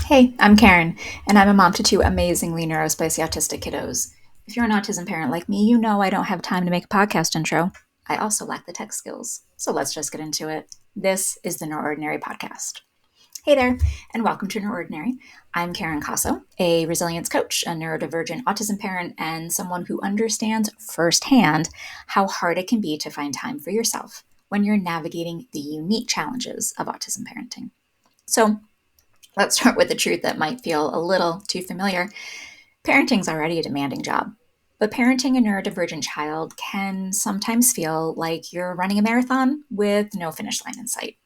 Hey, I'm Karen, and I'm a mom to two amazingly neurospicy autistic kiddos. If you're an autism parent like me, you know I don't have time to make a podcast intro. I also lack the tech skills. So let's just get into it. This is the NeurOrdinary podcast. Hey there, and welcome to NeurOrdinary. I'm Karen Casso, a resilience coach, a neurodivergent autism parent, and someone who understands firsthand how hard it can be to find time for yourself when you're navigating the unique challenges of autism parenting. So, let's start with the truth that might feel a little too familiar. Parenting's already a demanding job, but parenting a neurodivergent child can sometimes feel like you're running a marathon with no finish line in sight.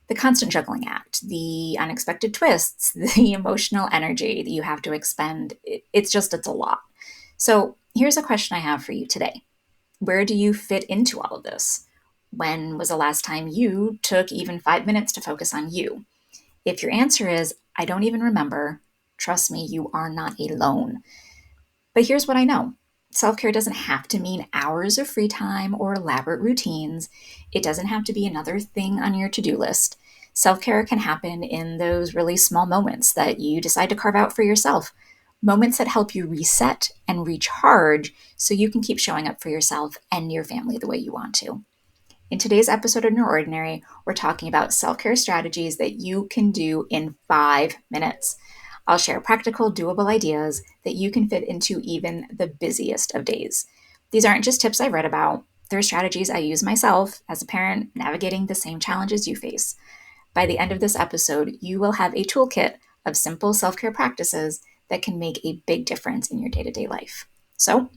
The constant juggling act, the unexpected twists, the emotional energy that you have to expend, it's a lot. So here's a question I have for you today. Where do you fit into all of this? When was the last time you took even 5 minutes to focus on you? If your answer is, I don't even remember, trust me, you are not alone. But here's what I know. Self care doesn't have to mean hours of free time or elaborate routines. It doesn't have to be another thing on your to do list. Self care can happen in those really small moments that you decide to carve out for yourself. Moments that help you reset and recharge so you can keep showing up for yourself and your family the way you want to. In today's episode of NeurOrdinary, we're talking about self-care strategies that you can do in 5 minutes. I'll share practical, doable ideas that you can fit into even the busiest of days. These aren't just tips I've read about, they're strategies I use myself as a parent navigating the same challenges you face. By the end of this episode, you will have a toolkit of simple self-care practices that can make a big difference in your day-to-day life. So,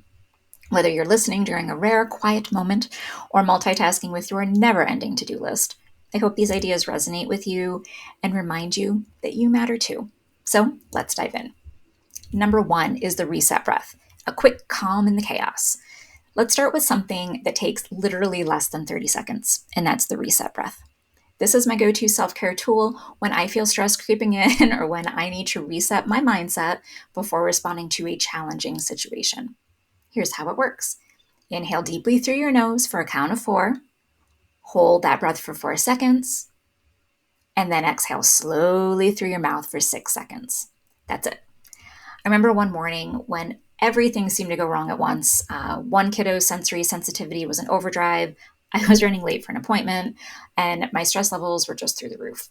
whether you're listening during a rare, quiet moment or multitasking with your never ending to do list, I hope these ideas resonate with you and remind you that you matter too. So let's dive in. Number one is the reset breath, a quick calm in the chaos. Let's start with something that takes literally less than 30 seconds, and that's the reset breath. This is my go to self care tool when I feel stress creeping in or when I need to reset my mindset before responding to a challenging situation. Here's how it works. Inhale deeply through your nose for a count of 4. Hold that breath for 4 seconds. And then exhale slowly through your mouth for 6 seconds. That's it. I remember one morning when everything seemed to go wrong at once. One kiddo's sensory sensitivity was in overdrive. I was running late for an appointment, and my stress levels were just through the roof.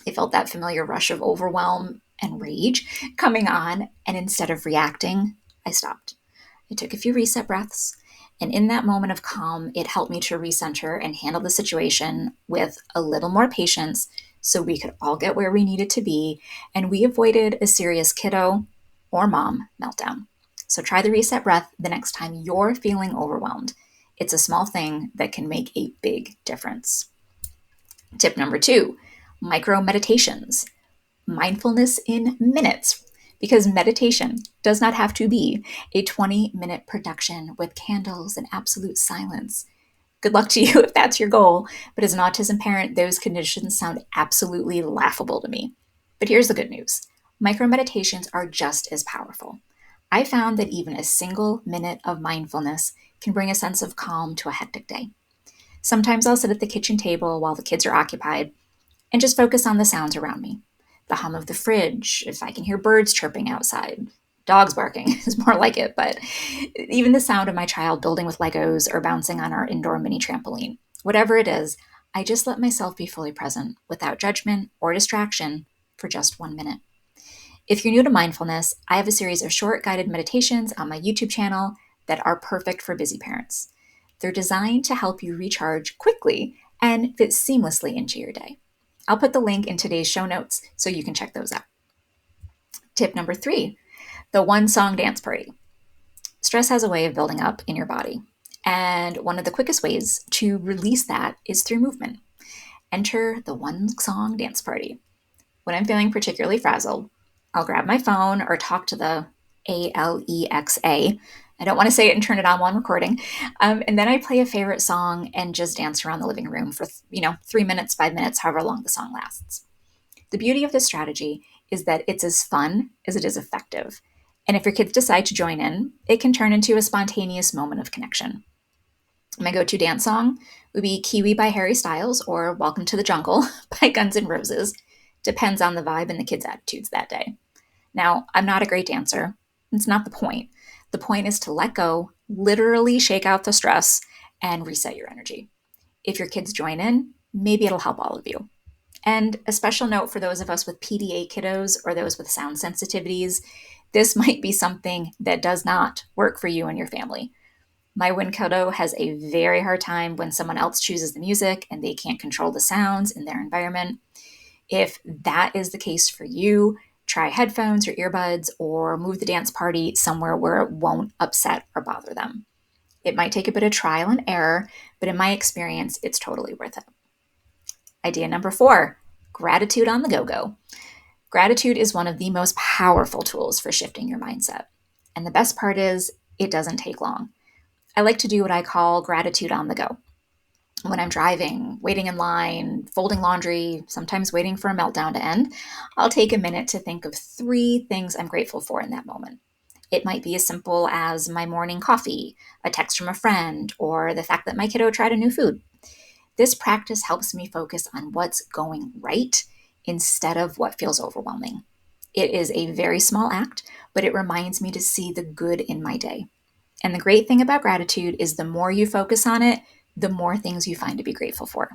I felt that familiar rush of overwhelm and rage coming on, and instead of reacting, I stopped. I took a few reset breaths, and in that moment of calm, it helped me to recenter and handle the situation with a little more patience so we could all get where we needed to be, and we avoided a serious kiddo or mom meltdown. So try the reset breath the next time you're feeling overwhelmed. It's a small thing that can make a big difference. Tip number 2, micro meditations. Mindfulness in minutes, because meditation does not have to be a 20-minute production with candles and absolute silence. Good luck to you if that's your goal, but as an autism parent, those conditions sound absolutely laughable to me. But here's the good news. Micro meditations are just as powerful. I found that even a single minute of mindfulness can bring a sense of calm to a hectic day. Sometimes I'll sit at the kitchen table while the kids are occupied and just focus on the sounds around me. The hum of the fridge, if I can hear birds chirping outside. Dogs barking is more like it, but even the sound of my child building with Legos or bouncing on our indoor mini trampoline. Whatever it is, I just let myself be fully present without judgment or distraction for just 1 minute. If you're new to mindfulness, I have a series of short guided meditations on my YouTube channel that are perfect for busy parents. They're designed to help you recharge quickly and fit seamlessly into your day. I'll put the link in today's show notes so you can check those out. Tip number 3, the one song dance party. Stress has a way of building up in your body, and one of the quickest ways to release that is through movement. Enter the one song dance party. When I'm feeling particularly frazzled, I'll grab my phone or talk to the Alexa. I don't want to say it and turn it on while I'm recording. And then I play a favorite song and just dance around the living room for, 3 minutes, 5 minutes, however long the song lasts. The beauty of this strategy is that it's as fun as it is effective. And if your kids decide to join in, it can turn into a spontaneous moment of connection. My go-to dance song would be Kiwi by Harry Styles or Welcome to the Jungle by Guns N' Roses. Depends on the vibe and the kids' attitudes that day. Now, I'm not a great dancer. It's not the point. The point is to let go, literally shake out the stress, and reset your energy. If your kids join in, maybe it'll help all of you. And a special note for those of us with PDA kiddos or those with sound sensitivities, this might be something that does not work for you and your family. My one kiddo has a very hard time when someone else chooses the music and they can't control the sounds in their environment. If that is the case for you, try headphones or earbuds or move the dance party somewhere where it won't upset or bother them. It might take a bit of trial and error, but in my experience, it's totally worth it. Idea number 4, gratitude on the go-go. Gratitude is one of the most powerful tools for shifting your mindset. And the best part is, it doesn't take long. I like to do what I call gratitude on the go. When I'm driving, waiting in line, folding laundry, sometimes waiting for a meltdown to end, I'll take a minute to think of 3 things I'm grateful for in that moment. It might be as simple as my morning coffee, a text from a friend, or the fact that my kiddo tried a new food. This practice helps me focus on what's going right instead of what feels overwhelming. It is a very small act, but it reminds me to see the good in my day. And the great thing about gratitude is the more you focus on it, the more things you find to be grateful for.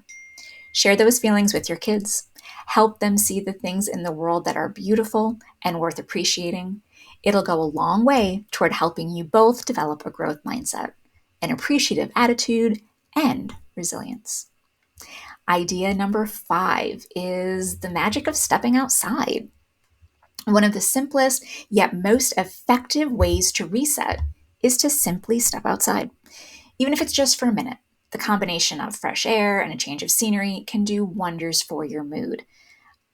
Share those feelings with your kids. Help them see the things in the world that are beautiful and worth appreciating. It'll go a long way toward helping you both develop a growth mindset, an appreciative attitude, and resilience. Idea number 5 is the magic of stepping outside. One of the simplest yet most effective ways to reset is to simply step outside. Even if it's just for a minute, the combination of fresh air and a change of scenery can do wonders for your mood.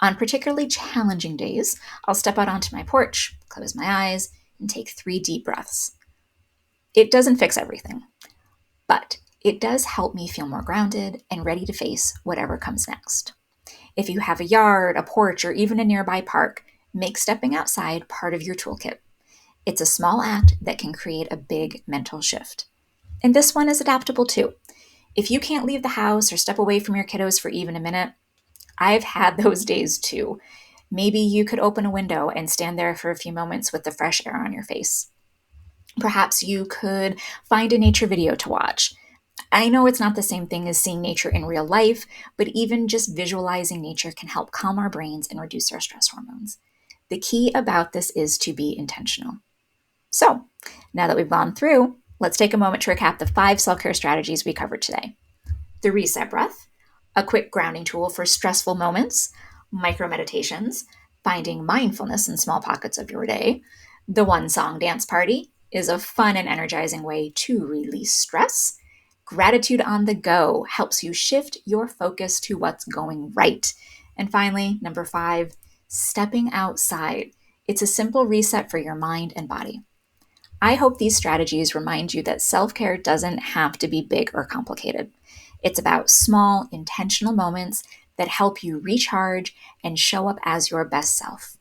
On particularly challenging days, I'll step out onto my porch, close my eyes, and take 3 deep breaths. It doesn't fix everything, but it does help me feel more grounded and ready to face whatever comes next. If you have a yard, a porch, or even a nearby park, make stepping outside part of your toolkit. It's a small act that can create a big mental shift. And this one is adaptable too. If you can't leave the house or step away from your kiddos for even a minute, I've had those days too. Maybe you could open a window and stand there for a few moments with the fresh air on your face. Perhaps you could find a nature video to watch. I know it's not the same thing as seeing nature in real life, but even just visualizing nature can help calm our brains and reduce our stress hormones. The key about this is to be intentional. So, now that we've gone through, let's take a moment to recap the 5 self-care strategies we covered today. The reset breath, a quick grounding tool for stressful moments, micro meditations, finding mindfulness in small pockets of your day. The one song dance party is a fun and energizing way to release stress. Gratitude on the go helps you shift your focus to what's going right. And finally, number 5, stepping outside. It's a simple reset for your mind and body. I hope these strategies remind you that self-care doesn't have to be big or complicated. It's about small, intentional moments that help you recharge and show up as your best self.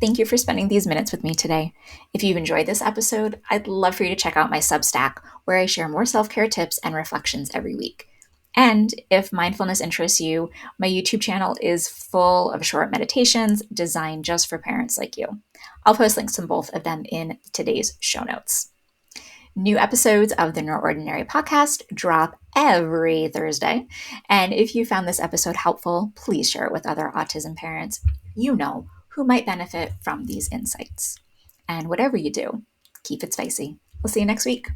Thank you for spending these minutes with me today. If you've enjoyed this episode, I'd love for you to check out my Substack, where I share more self-care tips and reflections every week. And if mindfulness interests you, my YouTube channel is full of short meditations designed just for parents like you. I'll post links to both of them in today's show notes. New episodes of the NeurOrdinary podcast drop every Thursday. And if you found this episode helpful, please share it with other autism parents you know who might benefit from these insights. And whatever you do, keep it spicy. We'll see you next week.